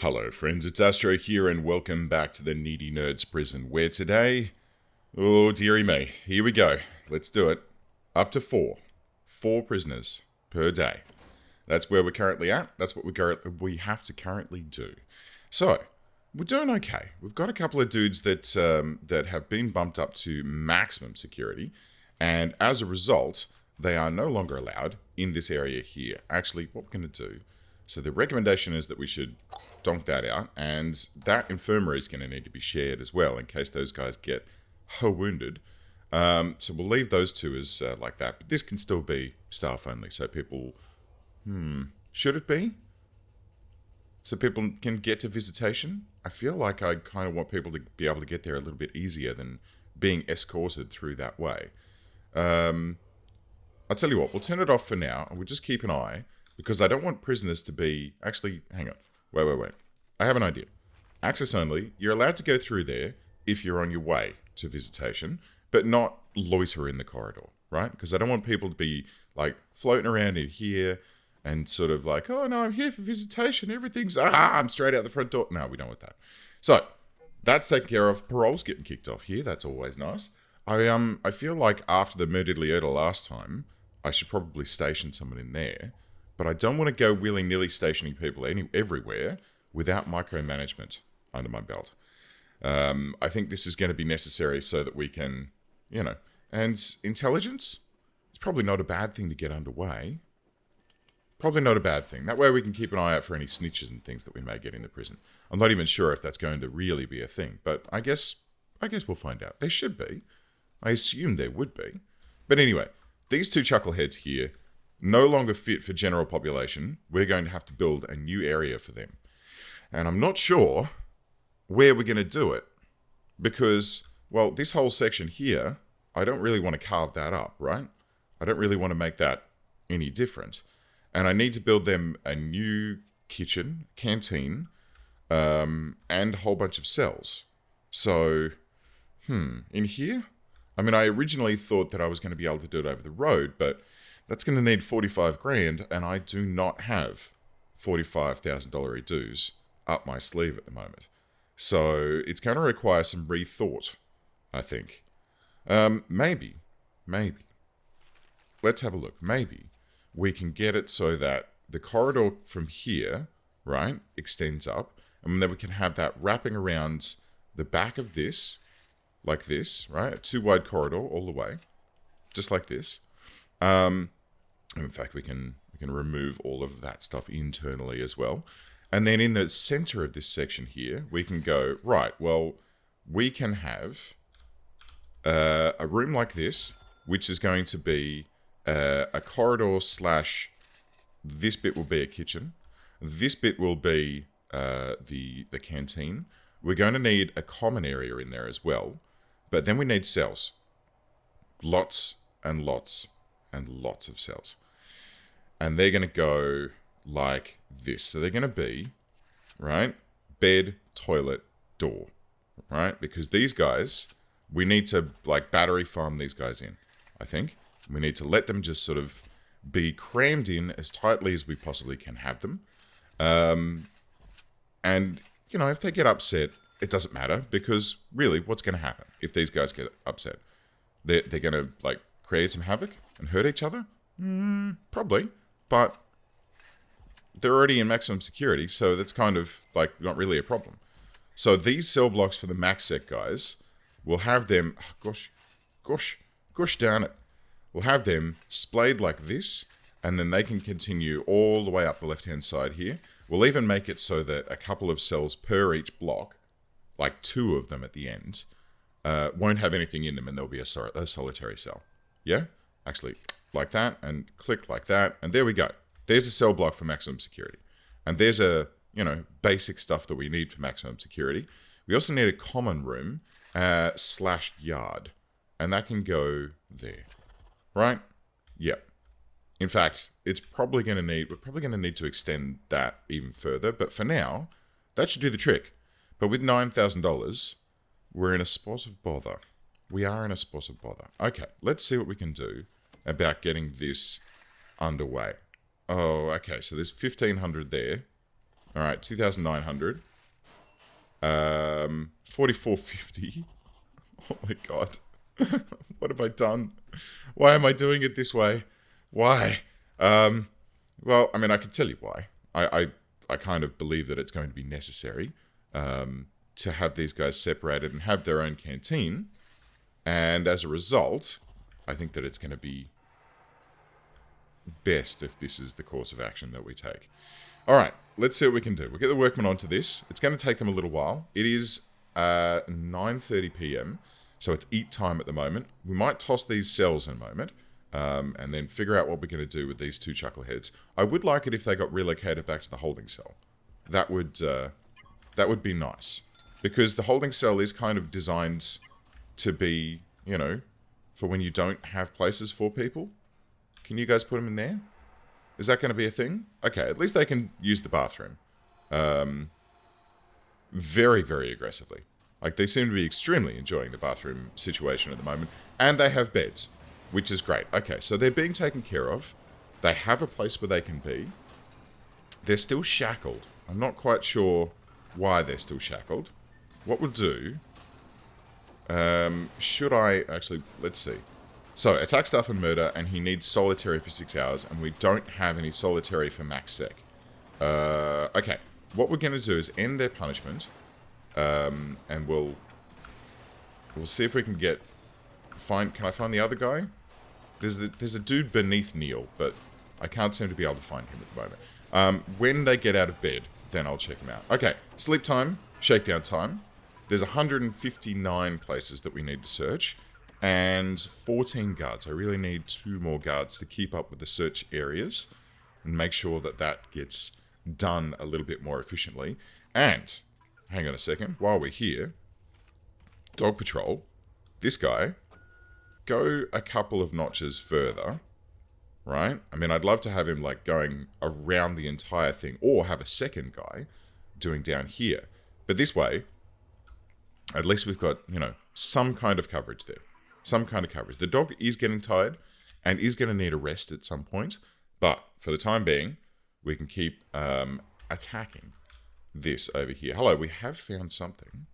Hello friends, it's Astro here and welcome back to the Needy Nerds Prison, where today, oh dearie me, here we go, let's do it, up to four prisoners per day. That's where we're currently at, that's what we have to currently do. So, we're doing okay. We've got a couple of dudes that have been bumped up to maximum security, and as a result, they are no longer allowed in this area here. Actually, what we're going to do, so the recommendation is that we should donk that out, and that infirmary is going to need to be shared as well in case those guys get wounded. So we'll leave those two as like that, but this can still be staff only, so people, should it be? So people can get to visitation? I feel like I kind of want people to be able to get there a little bit easier than being escorted through that way. I'll tell you what, we'll turn it off for now, and we'll just keep an eye, because I don't want prisoners to be... Actually, hang on. Wait. I have an idea. Access only. You're allowed to go through there if you're on your way to visitation, but not loiter in the corridor, right? Because I don't want people to be, like, floating around in here and sort of like, oh, no, I'm here for visitation. Everything's... I'm straight out the front door. No, we don't want that. So, that's taken care of. Parole's getting kicked off here. That's always nice. I feel like after the Murdered Leota last time, I should probably station someone in there. But I don't want to go willy-nilly stationing people everywhere without micromanagement under my belt. I think this is going to be necessary so that we can, and intelligence, it's probably not a bad thing to get underway. Probably not a bad thing. That way we can keep an eye out for any snitches and things that we may get in the prison. I'm not even sure if that's going to really be a thing, but I guess we'll find out. There should be. I assume there would be. But anyway, these two chuckleheads here, no longer fit for general population. We're going to have to build a new area for them. And I'm not sure where we're going to do it. Because, well, this whole section here, I don't really want to carve that up, right? I don't really want to make that any different. And I need to build them a new kitchen, canteen, and a whole bunch of cells. So, in here? I mean, I originally thought that I was going to be able to do it over the road, but that's going to need 45 grand, and I do not have $45,000 dues up my sleeve at the moment. So it's going to require some rethought, I think. Maybe. Let's have a look. Maybe we can get it so that the corridor from here, right, extends up, and then we can have that wrapping around the back of this, like this, right? A two-wide corridor all the way, just like this. In fact, we can remove all of that stuff internally as well. And then in the center of this section here, we can go, right, well, we can have a room like this, which is going to be a corridor / this bit will be a kitchen. This bit will be the canteen. We're going to need a common area in there as well. But then we need cells. Lots and lots and lots of cells. And they're going to go like this. So they're going to be, right, bed, toilet, door, right? Because these guys, we need to, like, battery farm these guys in, I think. We need to let them just sort of be crammed in as tightly as we possibly can have them. And, if they get upset, it doesn't matter, because really, what's going to happen if these guys get upset? They're going to, like, create some havoc and hurt each other? Probably. But they're already in maximum security, so that's kind of, like, not really a problem. So these cell blocks for the max sec guys, we'll have them... gosh darn it. We'll have them splayed like this, and then they can continue all the way up the left-hand side here. We'll even make it so that a couple of cells per each block, like 2 of them at the end, won't have anything in them, and there'll be a solitary cell. Yeah? Actually, like that, and click like that, and there we go. There's a cell block for maximum security. And there's a, basic stuff that we need for maximum security. We also need a common room / yard, and that can go there. Right? Yep. In fact, we're probably going to need to extend that even further, but for now, that should do the trick. But with $9,000, we're in a spot of bother. We are in a spot of bother. Okay, let's see what we can do about getting this underway. Oh, okay, so there's 1,500 there. All right, 2,900. 4,450. Oh my god. What have I done? Why am I doing it this way? Why? Well, I mean, I could tell you why. I kind of believe that it's going to be necessary to have these guys separated and have their own canteen. And as a result, I think that it's going to be best if this is the course of action that we take. All right, let's see what we can do. We'll get the workmen onto this. It's going to take them a little while. It is 9:30 p.m., so it's eat time at the moment. We might toss these cells in a moment and then figure out what we're going to do with these two chuckleheads. I would like it if they got relocated back to the holding cell. That would be nice. Because the holding cell is kind of designed to be, you know, for when you don't have places for people. Can you guys put them in there? Is that going to be a thing? Okay, at least they can use the bathroom. Very, very aggressively. Like, they seem to be extremely enjoying the bathroom situation at the moment. And they have beds, which is great. Okay, so they're being taken care of. They have a place where they can be. They're still shackled. I'm not quite sure why they're still shackled. What we'll do... should I... Actually, let's see. So, attack, stuff, and murder, and he needs solitary for 6 hours, and we don't have any solitary for max sec. Okay, what we're going to do is end their punishment, and we'll see if we can get... Can I find the other guy? There's a dude beneath Neil, but I can't seem to be able to find him at the moment. When they get out of bed, then I'll check him out. Okay, sleep time, shakedown time. There's 159 places that we need to search. And 14 guards. I really need 2 more guards to keep up with the search areas and make sure that that gets done a little bit more efficiently. And, hang on a second, while we're here, Dog Patrol, this guy, go a couple of notches further, right? I mean, I'd love to have him, like, going around the entire thing, or have a second guy doing down here. But this way, at least we've got, you know, some kind of coverage there. Some kind of coverage. The dog is getting tired and is going to need a rest at some point. But for the time being, we can keep attacking this over here. Hello, we have found something.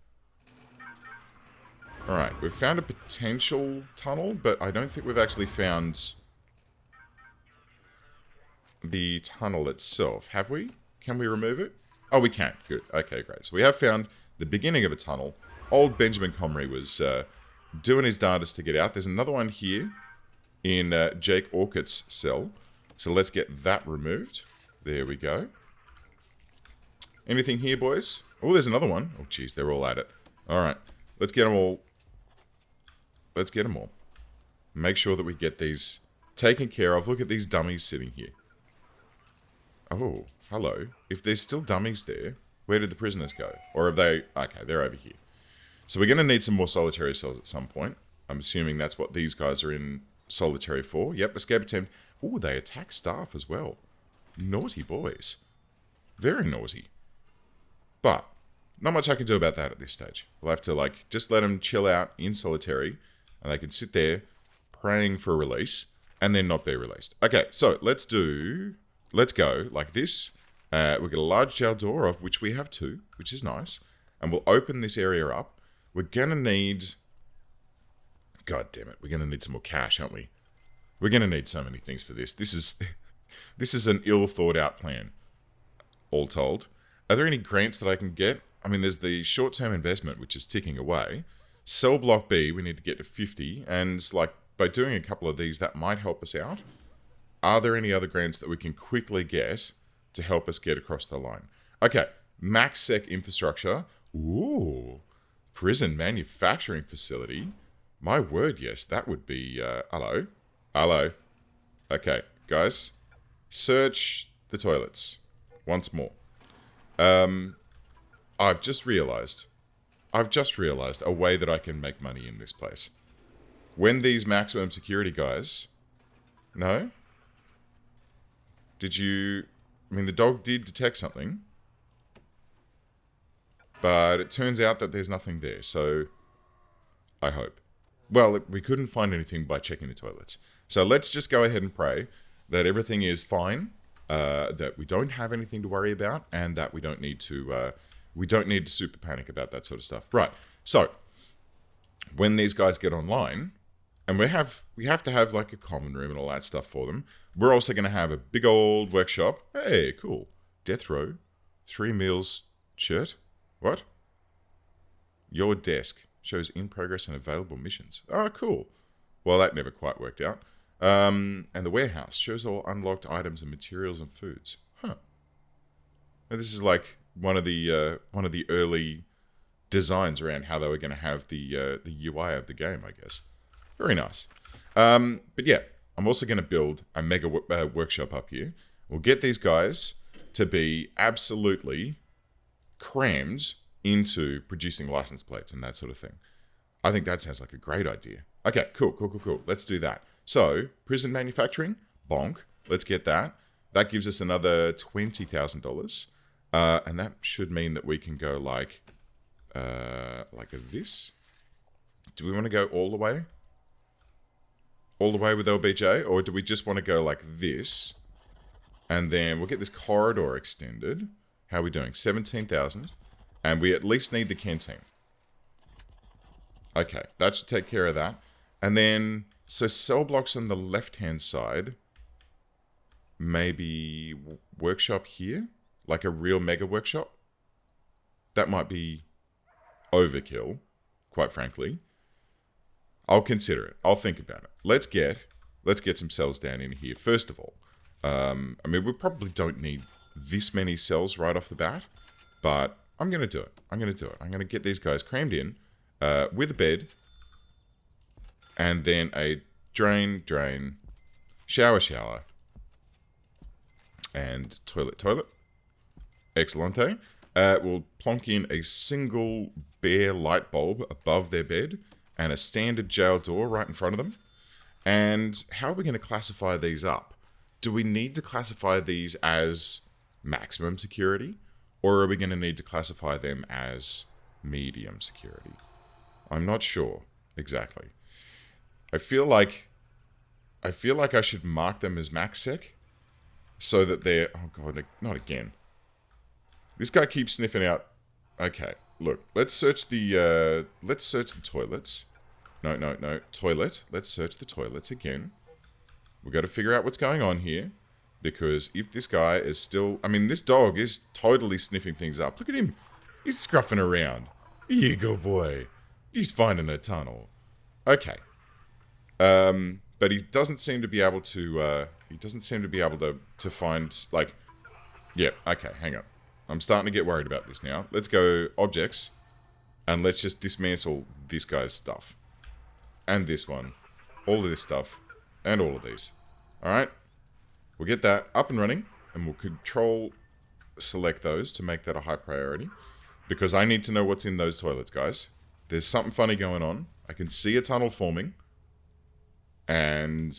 Alright, we've found a potential tunnel, but I don't think we've actually found the tunnel itself. Have we? Can we remove it? Oh, we can. Good. Okay, great. So we have found the beginning of a tunnel. Old Benjamin Comrie was... doing his darndest to get out. There's another one here in Jake Orcutt's cell. So let's get that removed. There we go. Anything here, boys? Oh, there's another one. Oh, jeez, they're all at it. All right, let's get them all. Let's get them all. Make sure that we get these taken care of. Look at these dummies sitting here. Oh, hello. If there's still dummies there, where did the prisoners go? Or have they... Okay, they're over here. So we're going to need some more solitary cells at some point. I'm assuming that's what these guys are in solitary for. Yep, escape attempt. Oh, they attack staff as well. Naughty boys. Very naughty. But, not much I can do about that at this stage. We'll have to, like, just let them chill out in solitary, and they can sit there praying for release, and then not be released. Okay, so let's go like this. We've got a large jail door, of which we have 2, which is nice. And we'll open this area up. We're going to need... God damn it. We're going to need some more cash, aren't we? We're going to need so many things for this. This is an ill thought out plan, all told. Are there any grants that I can get? I mean, there's the short-term investment, which is ticking away. Cell block B, we need to get to 50. And, like, by doing a couple of these, that might help us out. Are there any other grants that we can quickly get to help us get across the line? Okay. Max sec infrastructure. Ooh. Prison manufacturing facility. My word, yes, that would be... hello. Hello. Okay, guys. Search the toilets. Once more. I've just realized a way that I can make money in this place. When these maximum security guys... No? Did you... I mean, the dog did detect something. But it turns out that there's nothing there, so I hope. Well, we couldn't find anything by checking the toilets. So let's just go ahead and pray that everything is fine that we don't have anything to worry about, and that we don't need to super panic about that sort of stuff. Right. So when these guys get online, and we have to have like a common room and all that stuff for them. We're also going to have a big old workshop. Hey, cool. Death row, 3 meals shirt. What? Your desk shows in progress and available missions. Oh, cool. Well, that never quite worked out. And the warehouse shows all unlocked items and materials and foods. Huh. Now, this is like one of the early designs around how they were going to have the UI of the game, I guess. Very nice. But yeah, I'm also going to build a mega workshop up here. We'll get these guys to be absolutely crammed into producing license plates and that sort of thing. I think that sounds like a great idea. Okay, cool. Let's do that. So, prison manufacturing, bonk. Let's get that. That gives us another $20,000. And that should mean that we can go like this. Do we want to go all the way? All the way with LBJ? Or do we just want to go like this? And then we'll get this corridor extended. How are we doing? 17,000. And we at least need the canteen. Okay, that should take care of that. And then, so cell blocks on the left-hand side. Maybe workshop here? Like a real mega workshop? That might be overkill, quite frankly. I'll consider it. I'll think about it. Let's get some cells down in here. First of all, I mean, we probably don't need this many cells right off the bat, but I'm going to do it. I'm going to get these guys crammed in with a bed, and then a drain, shower, and toilet. Excellente. We'll plonk in a single bare light bulb above their bed and a standard jail door right in front of them. And how are we going to classify these up? Do we need to classify these as maximum security, or are we going to need to classify them as medium security? I'm not sure exactly. I feel like I should mark them as max sec so that they're, oh god, not again. This guy keeps sniffing out. Okay, look, let's search the toilets. No, toilet. Let's search the toilets again. We've got to figure out what's going on here, because if this guy is still, I mean, this dog is totally sniffing things up. Look at him. He's scruffing around. Here you go, boy. He's finding a tunnel. Okay. But he doesn't seem to be able to, to find, like, yeah, okay, hang on. I'm starting to get worried about this now. Let's go objects, and let's just dismantle this guy's stuff. And this one. All of this stuff. And all of these. Alright? We'll get that up and running, and we'll control select those to make that a high priority. Because I need to know what's in those toilets, guys. There's something funny going on. I can see a tunnel forming. And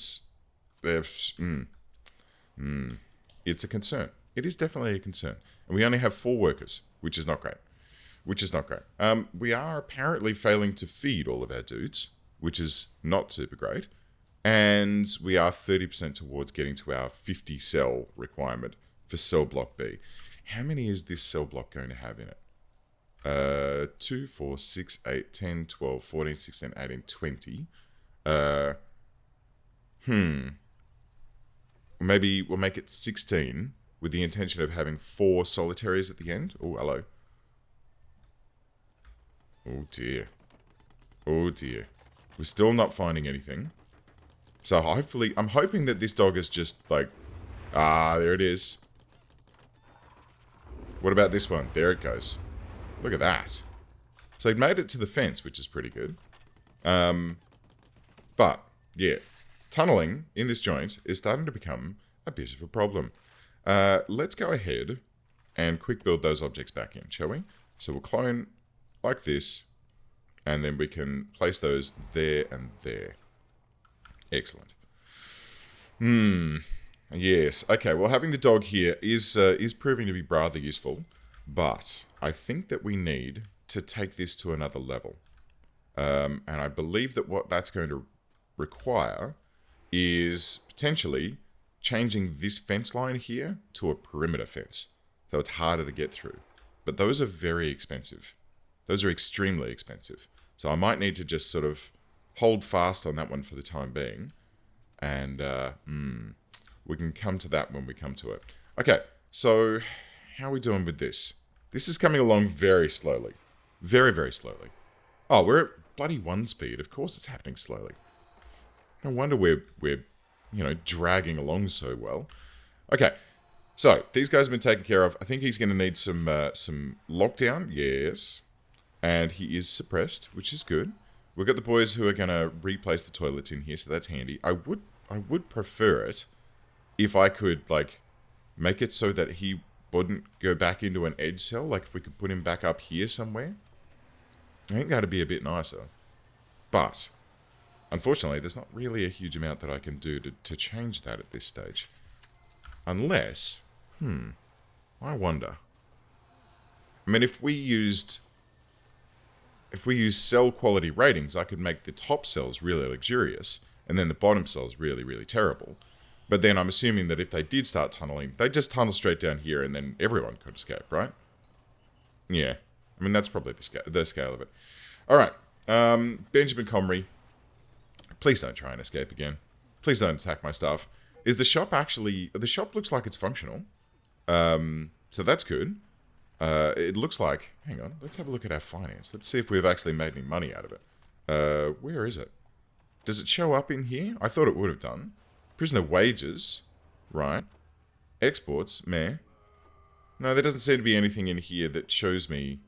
there's... It's a concern. It is definitely a concern. And we only have 4 workers, which is not great. We are apparently failing to feed all of our dudes, which is not super great. And we are 30% towards getting to our 50 cell requirement for cell block B. How many is this cell block going to have in it? 2, 4, 6, 8, 10, 12, 14, 16, 18, 20. Maybe we'll make it 16 with the intention of having 4 solitaries at the end. Oh, hello. Oh dear. We're still not finding anything. So hopefully, I'm hoping that this dog is just like, there it is. What about this one? There it goes. Look at that. So it made it to the fence, which is pretty good. But, yeah. Tunneling in this joint is starting to become a bit of a problem. Let's go ahead and quick build those objects back in, shall we? So we'll clone like this, and then we can place those there and there. Excellent. Yes. Okay, well, having the dog here is proving to be rather useful, but I think that we need to take this to another level. And I believe that what that's going to require is potentially changing this fence line here to a perimeter fence. So it's harder to get through. But those are very expensive. Those are extremely expensive. So I might need to just sort of hold fast on that one for the time being. And we can come to that when we come to it. Okay, so how are we doing with this? This is coming along very slowly. Very, very slowly. Oh, we're at bloody 1 speed. Of course it's happening slowly. No wonder we're dragging along so well. Okay, so these guys have been taken care of. I think he's going to need some lockdown. Yes. And he is suppressed, which is good. We've got the boys who are going to replace the toilets in here, so that's handy. I would prefer it if I could, like, make it so that he wouldn't go back into an edge cell. Like, if we could put him back up here somewhere. I think that'd be a bit nicer. But, unfortunately, there's not really a huge amount that I can do to change that at this stage. Unless, I wonder. I mean, if we used cell quality ratings, I could make the top cells really luxurious, and then the bottom cells really, really terrible. But then I'm assuming that if they did start tunneling, they'd just tunnel straight down here, and then everyone could escape, right? Yeah. I mean, that's probably the scale of it. All right. Benjamin Comrie, please don't try and escape again. Please don't attack my stuff. Is the shop actually... The shop looks like it's functional. So that's good. It looks like... Hang on. Let's have a look at our finance. Let's see if we've actually made any money out of it. Where is it? Does it show up in here? I thought it would have done. Prisoner wages. Right. Exports. Meh. No, there doesn't seem to be anything in here that shows me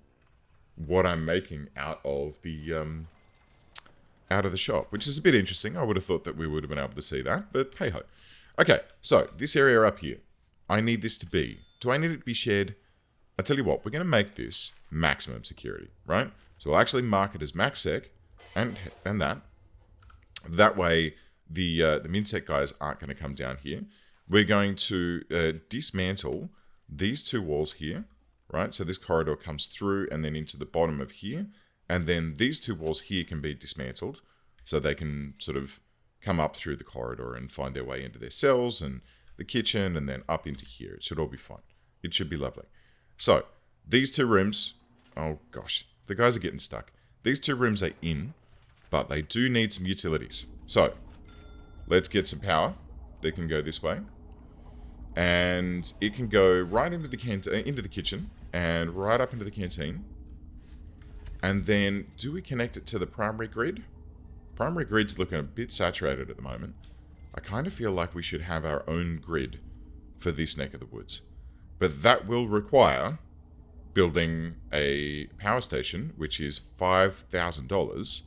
what I'm making out of the shop, which is a bit interesting. I would have thought that we would have been able to see that, but hey ho. Okay, so this area up here, I need this to be... Do I need it to be shared? I tell you what, we're going to make this maximum security, right? So we'll actually mark it as max sec and that. That way, the minsec guys aren't going to come down here. We're going to dismantle these two walls here, right? So this corridor comes through and then into the bottom of here. And then these two walls here can be dismantled so they can sort of come up through the corridor and find their way into their cells and the kitchen and then up into here. It should all be fine. It should be lovely. So these two rooms, oh gosh, the guys are getting stuck. These two rooms are in, but they do need some utilities. So let's get some power. They can go this way. And it can go right into the kitchen and right up into the canteen. And then, do we connect it to the primary grid? Primary grid's looking a bit saturated at the moment. I kind of feel like we should have our own grid for this neck of the woods. But that will require building a power station, which is $5,000,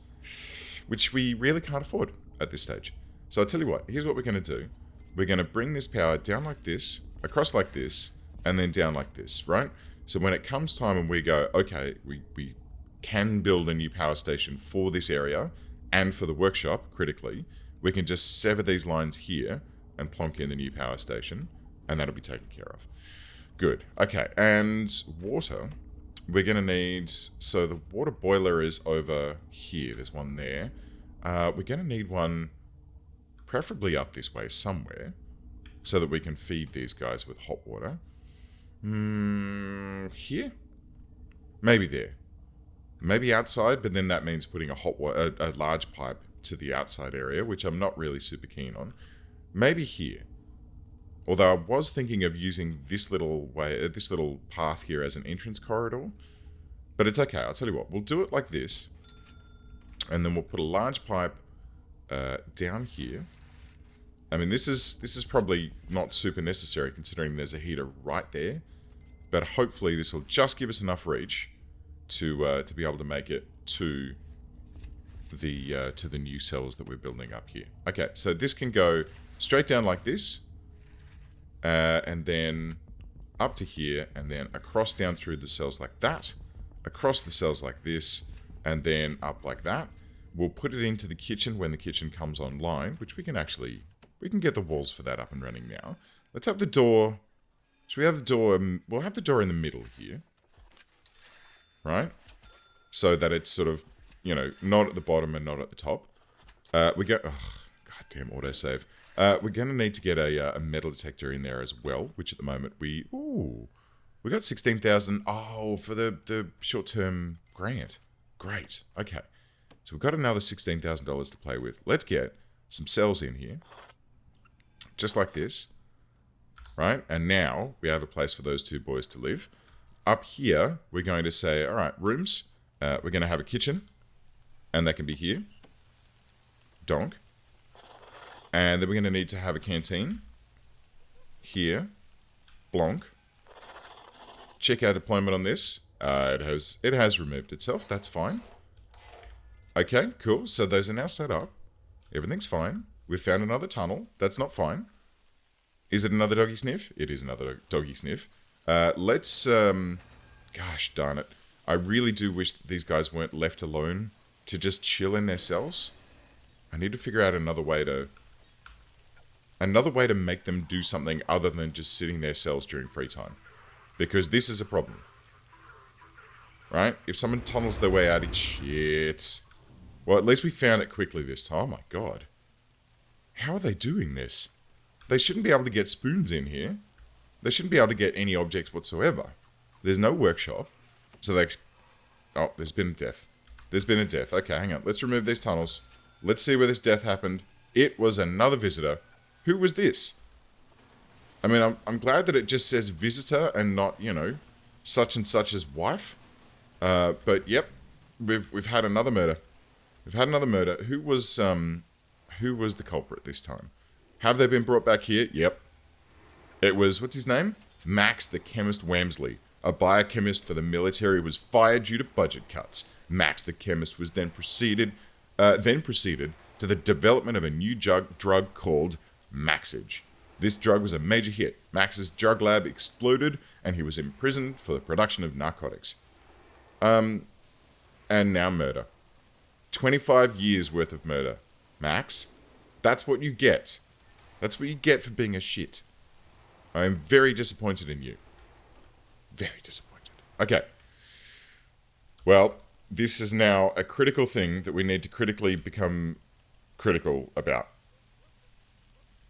which we really can't afford at this stage. So I'll tell you what, here's what we're going to do. We're going to bring this power down like this, across like this, and then down like this, right? So when it comes time and we go, okay, we can build a new power station for this area and for the workshop, critically, we can just sever these lines here and plonk in the new power station, and that'll be taken care of. Good. Okay, and water, we're going to need... So the water boiler is over here. There's one there. We're going to need one preferably up this way somewhere so that we can feed these guys with hot water. Here? Maybe there. Maybe outside, but then that means putting a large pipe to the outside area, which I'm not really super keen on. Maybe here. Although I was thinking of using this little path here as an entrance corridor, but it's okay. I'll tell you what, we'll do it like this, and then we'll put a large pipe down here. I mean, this is probably not super necessary considering there's a heater right there, but hopefully this will just give us enough reach to be able to make it to the new cells that we're building up here. Okay, so this can go straight down like this, and then up to here, and then across down through the cells like that, across the cells like this, and then up like that. We'll put it into the kitchen when the kitchen comes online, which we can get the walls for that up and running now. Let's have the door. Should we have the door? We'll have the door in the middle here. Right? So that it's sort of, not at the bottom and not at the top. We go... Oh, goddamn autosave. We're going to need to get a metal detector in there as well, which at the moment we got 16,000. Oh, for the short-term grant. Great. Okay. So we've got another $16,000 to play with. Let's get some cells in here. Just like this. Right? And now we have a place for those two boys to live. Up here, we're going to say, all right, rooms. We're going to have a kitchen. And they can be here. Donk. And then we're going to need to have a canteen. Here. Blonk. Check our deployment on this. It has removed itself. That's fine. Okay, cool. So those are now set up. Everything's fine. We've found another tunnel. That's not fine. Is it another doggy sniff? It is another doggy sniff. Let's... gosh darn it. I really do wish that these guys weren't left alone to just chill in their cells. I need to figure out another way to make them do something other than just sitting in their cells during free time. Because this is a problem. Right? If someone tunnels their way out, it's shit. Well, at least we found it quickly this time. Oh my god. How are they doing this? They shouldn't be able to get spoons in here. They shouldn't be able to get any objects whatsoever. There's no workshop. So they... Oh, there's been a death. There's been a death. Okay, hang on. Let's remove these tunnels. Let's see where this death happened. It was another visitor. Who was this? I mean, I'm glad that it just says visitor and not, you know, such and such's wife. But yep, we've had another murder. We've had another murder. Who was the culprit this time? Have they been brought back here? Yep. It was, what's his name? Max the Chemist Wamsley. A biochemist for the military was fired due to budget cuts. Max the Chemist was then proceeded to the development of a new drug called Maxage. This drug was a major hit. Max's drug lab exploded, and he was imprisoned for the production of narcotics. And now murder. 25 years worth of murder. Max, that's what you get. That's what you get for being a shit. I am very disappointed in you. Very disappointed. Okay. Well, this is now a critical thing that we need to critically become critical about.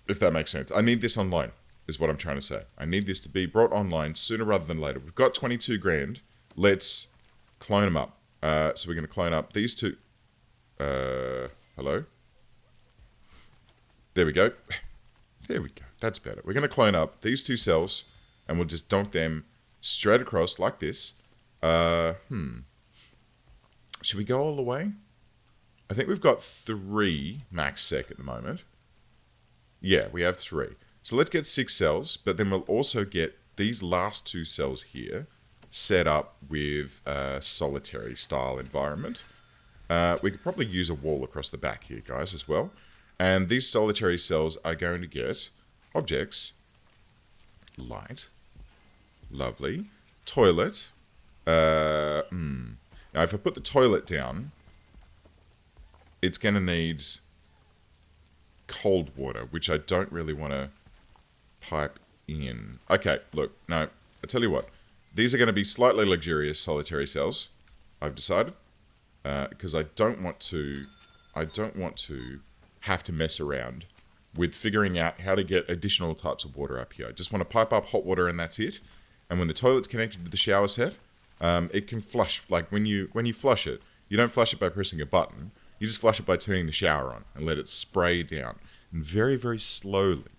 If that makes sense. I need this online, is what I'm trying to say. I need this to be brought online sooner rather than later. We've got 22 grand. Let's clone them up. So we're going to clone up these two. Hello? There we go. There we go. That's better. We're going to clone up these two cells, and we'll just donk them straight across like this. Should we go all the way? I think we've got 3 max sec at the moment. Yeah, we have 3. So let's get 6 cells, but then we'll also get these last 2 cells here set up with a solitary style environment. We could probably use a wall across the back here, guys, as well. And these solitary cells are going to get objects, light, lovely, toilet. Now, if I put the toilet down, it's going to need cold water, which I don't really want to pipe in. Okay, look, no, I tell you what. These are going to be slightly luxurious solitary cells, I've decided, because I don't want to have to mess around with figuring out how to get additional types of water up here. I just want to pipe up hot water and that's it. And when the toilet's connected to the shower set, it can flush. Like when you flush it, you don't flush it by pressing a button. You just flush it by turning the shower on and let it spray down. And very, very slowly,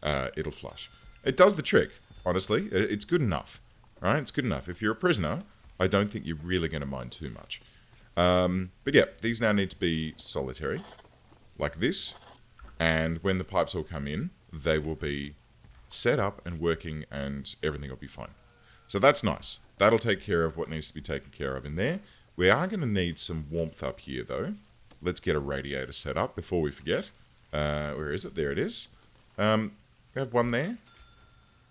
it'll flush. It does the trick, honestly. It's good enough. Right? It's good enough. If you're a prisoner, I don't think you're really going to mind too much. But yeah, these now need to be solitary, like this. And when the pipes all come in, they will be set up and working and everything will be fine. So that's nice. That'll take care of what needs to be taken care of in there. We are going to need some warmth up here, though. Let's get a radiator set up before we forget. Where is it? There it is. We have one there.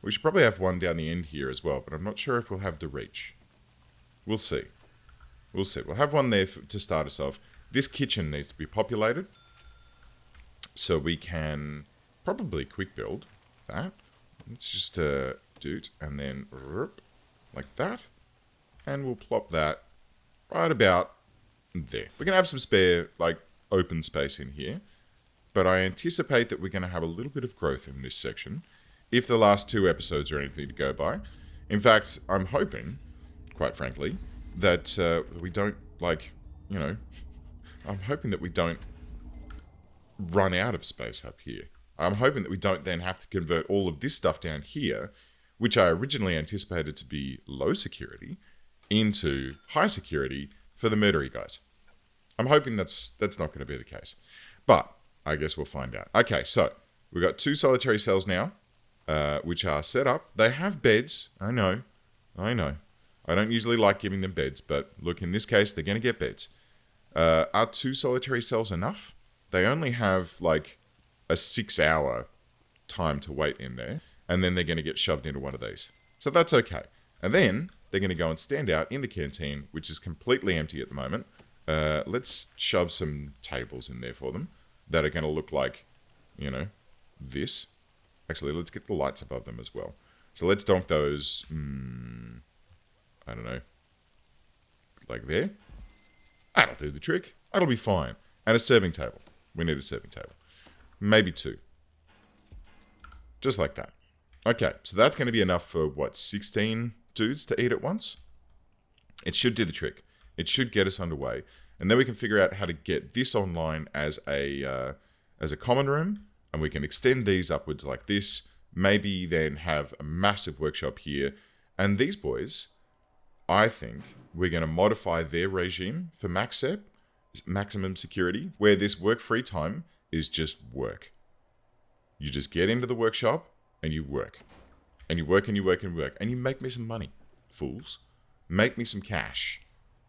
We should probably have one down the end here as well, but I'm not sure if we'll have the reach. We'll see. We'll see. We'll have one there to start us off. This kitchen needs to be populated. So we can probably quick build that. Let's just do it and then like that. And we'll plop that right about there. We're going to have some spare, like, open space in here. but I anticipate that we're going to have a little bit of growth in this section, if the last 2 episodes are anything to go by. In fact, I'm hoping, quite frankly, that we don't, I'm hoping that we don't run out of space up here. I'm hoping that we don't then have to convert all of this stuff down here, which I originally anticipated to be low security, into high security for the murdery guys. I'm hoping that's not going to be the case. But I guess we'll find out. Okay, so we've got 2 solitary cells now, which are set up. They have beds. I know. I don't usually like giving them beds, but look, in this case, they're going to get beds. Are 2 solitary cells enough? They only have like a 6-hour time to wait in there, and then they're going to get shoved into one of these. So that's okay. And then they're going to go and stand out in the canteen, which is completely empty at the moment. Let's shove some tables in there for them that are going to look like, this. Actually, let's get the lights above them as well. So let's donk those, I don't know, like there. That'll do the trick. That'll be fine. And a serving table. We need a serving table. Maybe 2. Just like that. Okay, so that's going to be enough for, 16 dudes to eat at once? It should do the trick. It should get us underway. And then we can figure out how to get this online as a common room. And we can extend these upwards like this. Maybe then have a massive workshop here. And these boys, I think we're going to modify their regime for maximum security, where this work free time is just work. You just get into the workshop and you work. And you work and you work and work. And you make me some money, fools. Make me some cash.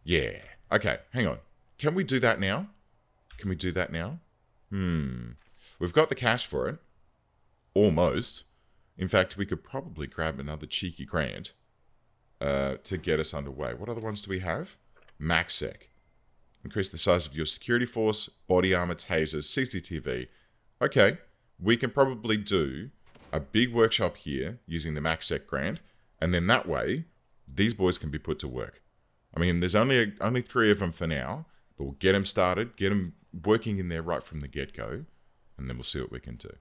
Yeah. Okay, hang on. Can we do that now? Can we do that now? We've got the cash for it. Almost. In fact, we could probably grab another cheeky grant to get us underway. What other ones do we have? MaxSec. Increase the size of your security force, body armor, tasers, CCTV. Okay, we can probably do a big workshop here using the MaxSec grant, and then that way, these boys can be put to work. I mean, there's only 3 of them for now, but we'll get them started, get them working in there right from the get-go, and then we'll see what we can do.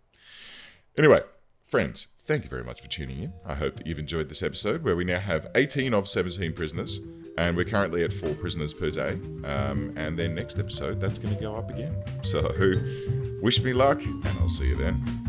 Anyway, friends, thank you very much for tuning in. I hope that you've enjoyed this episode, where we now have 18 of 17 prisoners, and we're currently at 4 prisoners per day. And then next episode, that's going to go up again. So, wish me luck, and I'll see you then.